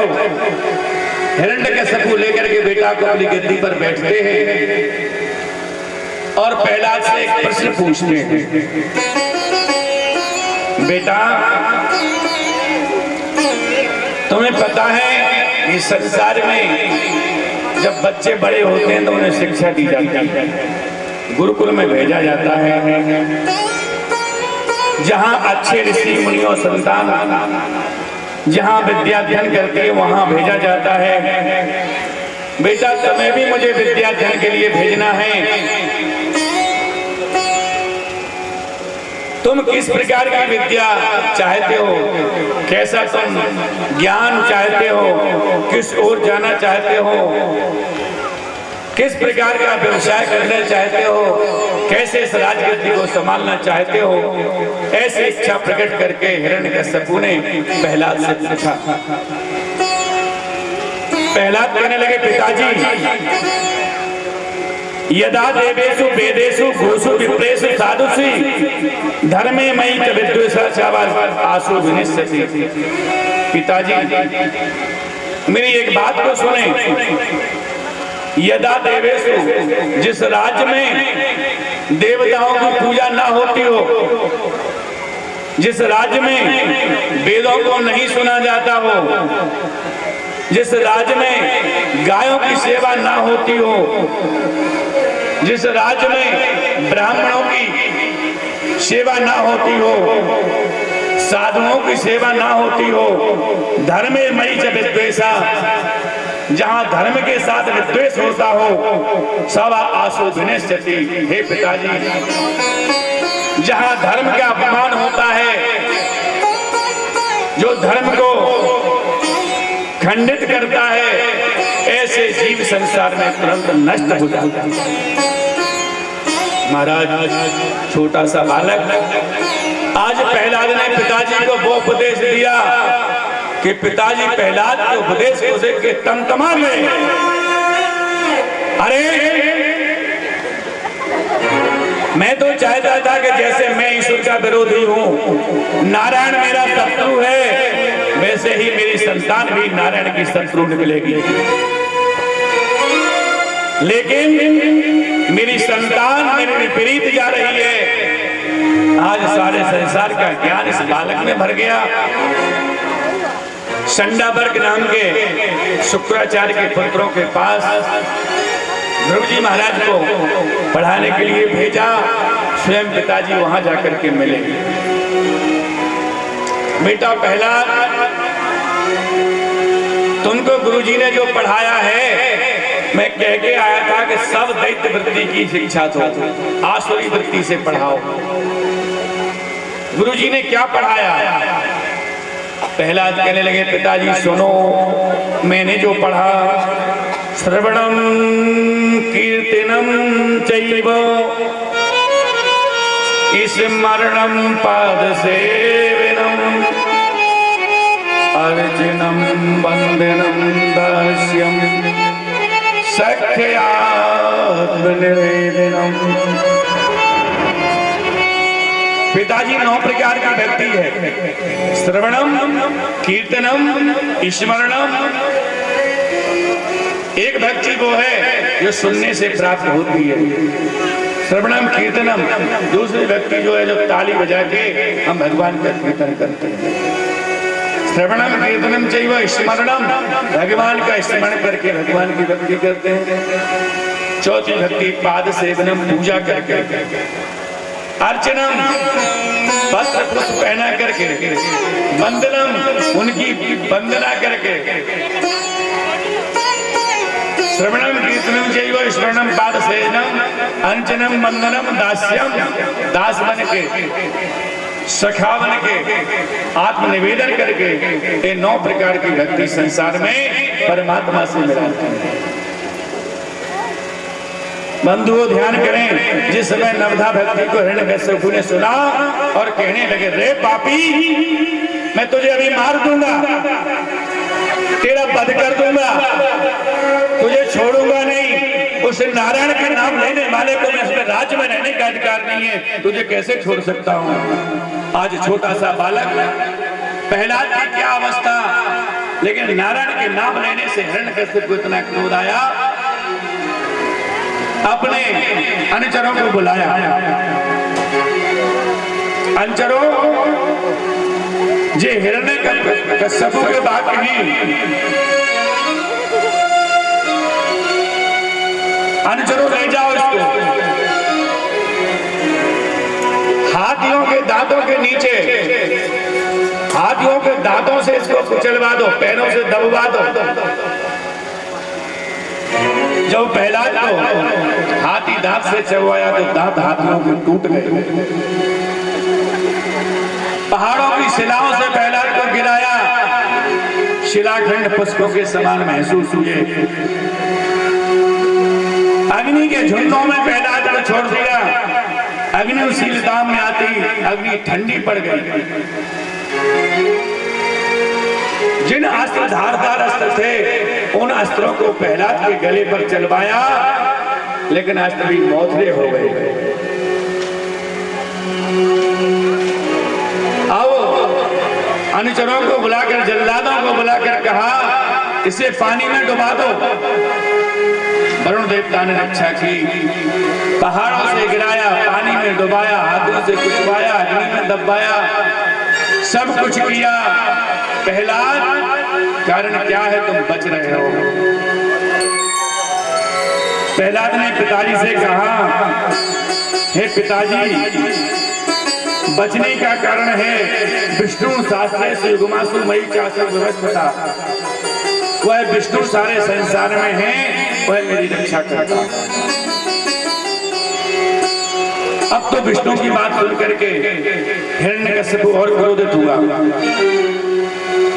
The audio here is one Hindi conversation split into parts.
बैठो। हिरण्यकशिपु लेकर के बेटा को अपनी गद्दी पर बैठते हैं और प्रहलाद से एक प्रश्न पूछते हैं, बेटा तुम्हें पता है इस संसार में जब बच्चे बड़े होते हैं तो उन्हें शिक्षा दी जाती है, गुरुकुल में भेजा जाता है, जहां अच्छे ऋषि मुनियों संतान जहां विद्याध्ययन करते हैं वहां भेजा जाता है। बेटा तुम्हें भी मुझे विद्याध्ययन के लिए भेजना है। तुम किस प्रकार की विद्या चाहते हो, कैसा तुम ज्ञान चाहते हो, किस ओर जाना चाहते हो, किस प्रकार का व्यवसाय करना चाहते हो, कैसे इस राजगद्दी को संभालना चाहते हो, ऐसी इच्छा प्रकट करके हिरण्यकशिपु ने प्रहलाद से पूछा। प्रहलाद कहने लगे, पिताजी यदा देवेषु वेदेषु गोषु विप्रेषु साधुषु धर्मे मयि च विद्वेषः आसु विनिश्यति। पिताजी मेरी एक बात को सुने। यदा देवेषु जिस राज्य में देवताओं की पूजा ना होती हो, जिस राज्य में वेदों को नहीं सुना जाता हो, जिस राज्य में गायों की सेवा ना होती हो, जिस राज्य में ब्राह्मणों की सेवा ना होती हो, साधुओं की सेवा ना होती हो, धर्मे मयि च विद्वेषः जहां धर्म के साथ विद्वेष होता हो, सब आसु विनिश्यति। हे पिताजी जहां धर्म का अपमान होता है, जो धर्म को खंडित करता है, ऐसे जीव संसार में तुरंत नष्ट हो जाता है। महाराज छोटा सा बालक आज प्रहलाद ने पिताजी को वो उपदेश दिया कि पिताजी प्रहलाद के उपदेश को देख के तमतमा गए। अरे मैं तो चाहता था कि जैसे मैं ईश्वर का विरोधी हूं, नारायण मेरा शत्रु है, वैसे ही मेरी संतान भी नारायण की शत्रु निकलेगी। लेकिन मेरी संतान मेरे विपरीत जा रही है। आज सारे संसार का ज्ञान इस बालक में भर गया। शंडावर्ग नाम के शुक्राचार्य के पुत्रों के पास ध्रुव जी महाराज को पढ़ाने के लिए भेजा। स्वयं पिताजी वहां जाकर के मिले। बेटा प्रहलाद, तुमको गुरुजी ने जो पढ़ाया है, मैं कह के आया था कि सब दैत्य वृत्ति की शिक्षा दो, आसुरी वृत्ति से पढ़ाओ। गुरुजी ने क्या पढ़ाया? प्रहलाद कहने लगे, पिताजी सुनो, मैंने जो पढ़ा, श्रवणम कीर्तनम चैव स्मरणम पाद सेवनम अर्चनम वंदनम दास्यम सख्यात्म निवेदनम। पिताजी 9 प्रकार का व्यक्ति है। श्रवणम, कीर्तनम, स्मरणम। एक भक्ति वो है जो सुनने से प्राप्त होती है, श्रवणम कीर्तनम। दूसरी व्यक्ति जो है जो ताली बजा के हम भगवान का कीर्तन करते हैं। श्रवणम कीर्तनम चैव स्मरणम, भगवान का स्मरण करके भगवान की भक्ति करते हैं। चौथी भक्ति पाद सेवनम, पूजा करके। अर्चनम, वस्त्र पुष्प पहना करके। वंदनम, उनकी वंदना करके। श्रवणम कीर्तनम चैव स्मरणम पाद सेवनम अर्चनम वंदनम दास्यम, दास बन के, सखा बन के, आत्मनिवेदन करके। ये 9 प्रकार की भक्ति संसार में परमात्मा से मिलाती है। बंधुओं ध्यान करें, जिस समय नवधा भक्ति को हिरण्यकशिपु ने सुना और कहने लगे, रे पापी, मैं तुझे अभी मार दूंगा, तेरा वध कर दूंगा, तुझे छोड़ूंगा नहीं। उस नारायण का नाम लेने वाले को मैं इसमें राज्य में रहने का अधिकार नहीं है, तुझे कैसे छोड़ सकता हूं। आज छोटा सा बालक प्रहलाद की क्या अवस्था, लेकिन नारायण के नाम लेने से हिरण्यकश्यप को इतना क्रोध आया, अपने अनुचरों को बुलाया। अनुचरों, जे हिरण्यकश्यप के बात नहीं, अनुचरों ले जाओ इसको, हाथियों के दांतों के नीचे, हाथियों के दांतों से इसको कुचलवा दो, पैरों से दबवा दो। जब प्रहलाद को हाथी दांत से चबवाया तो दांत हाथियों के टूट गए। पहाड़ों की शिलाओं से प्रहलाद को गिराया, शिलाखंड पुष्पों के समान महसूस हुए। अग्नि के झुंडों में प्रहलाद को छोड़ दिया, अग्नि उसी दाम में आती, अग्नि ठंडी पड़ गई। जिन अस्त्र धारदार अस्त्र थे, उन अस्त्रों को प्रहलाद के गले पर चलवाया, लेकिन अस्त्र भी मोथरे हो गए। आओ, अनुचरों को बुलाकर, जल्लादों को बुलाकर कहा, इसे पानी में डुबा दो। वरुण देवता ने रक्षा की, पहाड़ों से गिराया, पानी में डुबाया, हाथों से कुचवाया, अग्नि में दबाया, सब कुछ किया। प्रहलाद, कारण क्या है तुम बच रहे हो? प्रहलाद ने पिताजी से कहा, हे पिताजी, बचने का कारण है विष्णु शास्त्रे से युगमासु मई चासर व्यवस्था। वह विष्णु सारे संसार में है, वह मेरी रक्षा करता है। अब तो विष्णु की बात सुन करके हिरण्यकश्यप और क्रोधित हुआ।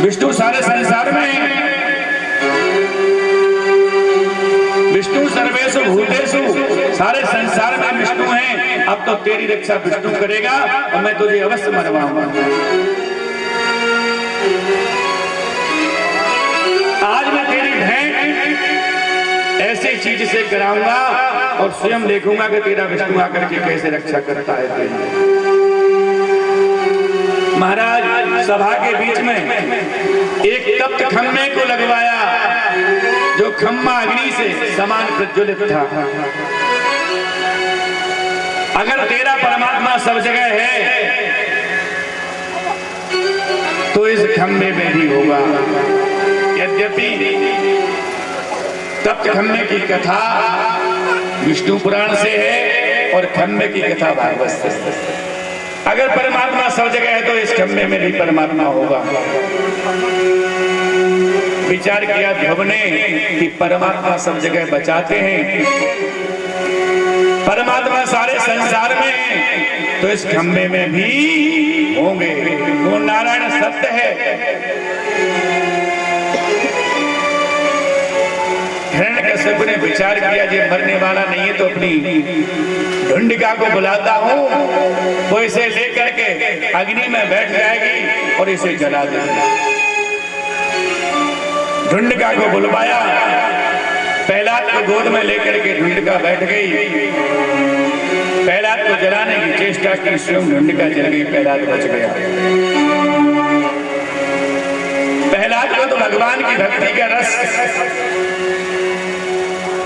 विष्णु सारे संसार में है, विष्णु सर्वेषु भूतेषु, सारे संसार में विष्णु है। अब तो तेरी रक्षा विष्णु करेगा और मैं तुझे अवश्य मरवाऊंगा। आज मैं तेरी भेंट ऐसी चीज से कराऊंगा और स्वयं देखूंगा कि तेरा विष्णु आकर के कैसे रक्षा करता है तेरी। महाराज, सभा के बीच में एक तप्त खम्मे को लगवाया, जो खम्मा अग्नि से समान प्रज्वलित था। अगर तेरा परमात्मा सब जगह है तो इस खम्मे में भी होगा। यद्यपि तप्त खम्मे की कथा विष्णु पुराण से है और खम्मे की कथा भागवत से। अगर परमात्मा सब जगह है तो इस खम्मे में भी परमात्मा होगा। विचार किया ध्रुव ने कि परमात्मा सब जगह बचाते हैं, परमात्मा सारे संसार में है, तो इस खम्मे में भी होंगे। वो नारायण सत्य है। हिरण्यकश्यप ने विचार किया, ये मरने वाला नहीं है तो अपनी ढुंडिका को बुलाता हूँ, वो इसे लेकर के अग्नि में बैठ जाएगी और इसे जला देगी। ढुंडिका को बुलवाया, प्रहलाद को गोद में लेकर के ढुंडिका बैठ गई। प्रहलाद को जलाने की चेष्टा की, स्वयं ढुंडिका जल गई, प्रहलाद बच गया। प्रहलाद को तो भगवान की भक्ति का रस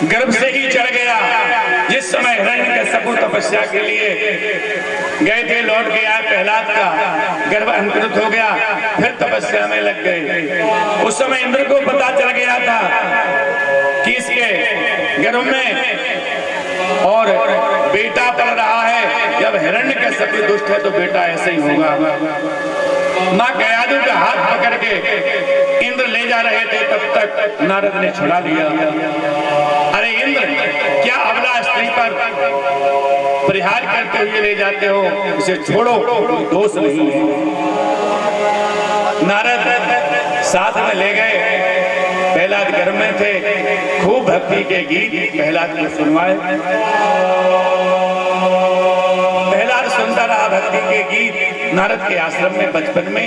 गर्भ से ही चढ़ गया। जिस समय हिरण्यकश्यप तपस्या के लिए गए थे, लौट गया, प्रहलाद का गर्भ अंकुरित हो गया, फिर तपस्या में लग गए। उस समय इंद्र को पता चल गया था कि इसके गर्भ में और बेटा पल रहा है। जब हिरण्यकश्यप दुष्ट है तो बेटा ऐसे ही होगा। मां कयाधु का हाथ पकड़ के इंद्र ले जा रहे थे, तब तक नारद ने छुड़ा लिया। अरे इंद्र, क्या अबला स्त्री पर प्रहार करते हुए ले जाते हो? इसे छोड़ो, दोष नहीं है। नारद साथ में ले गए। प्रहलाद घर में थे, खूब भक्ति के गीत प्रहलाद को सुनवाए। प्रहलाद सुनता रहा भक्ति के गीत। नारद के आश्रम में बचपन में,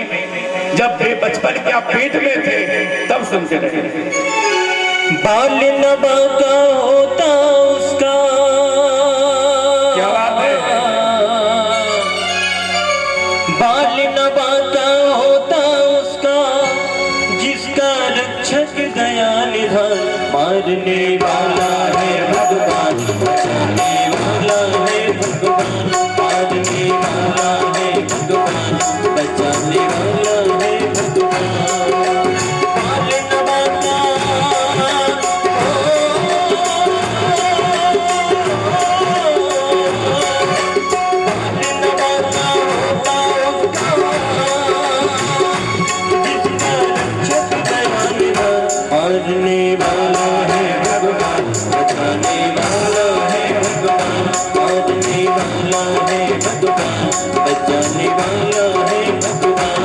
जब वे बचपन क्या पेट में थे, तब सुनते रहे। बाल नबा का होता उसका, क्या बात है? बाल नबा का होता उसका, जिसका चढ़ा मारने वाला है भगवान, बचाने वाला है भगवान, मारने वाला है भगवान, बचाने वाला है भगवान। मारने वाला मारने वाला है भगवान, बचाने वाला है भगवान, मारने वाला है भगवान, बचाने वाला है भगवान।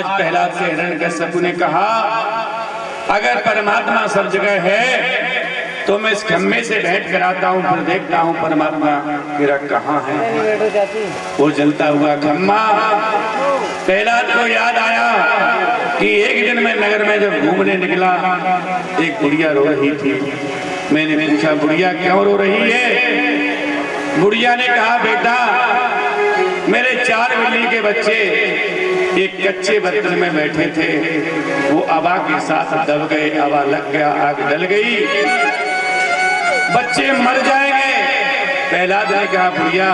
आज प्रहलाद से हिरण्यकश्यप ने कहा, अगर परमात्मा सब जगह है तो मैं इस खम्भे से भेंट कराता हूँ, फिर देखता हूँ परमात्मा मेरा कहाँ है। वो जलता हुआ खम्भा प्रहलाद को याद आया कि एक दिन मैं नगर में जब घूमने निकला, एक बुढ़िया रो रही थी। मैंने पूछा, बुढ़िया क्यों रो रही है? बुढ़िया ने कहा, बेटा मेरे 4 बिल्ली के बच्चे एक कच्चे बर्तन में बैठे थे, वो हवा के साथ दब गए, हवा लग गया, आग डल गई, बच्चे मर जाएंगे। प्रहलाद ने कहा, बुढ़िया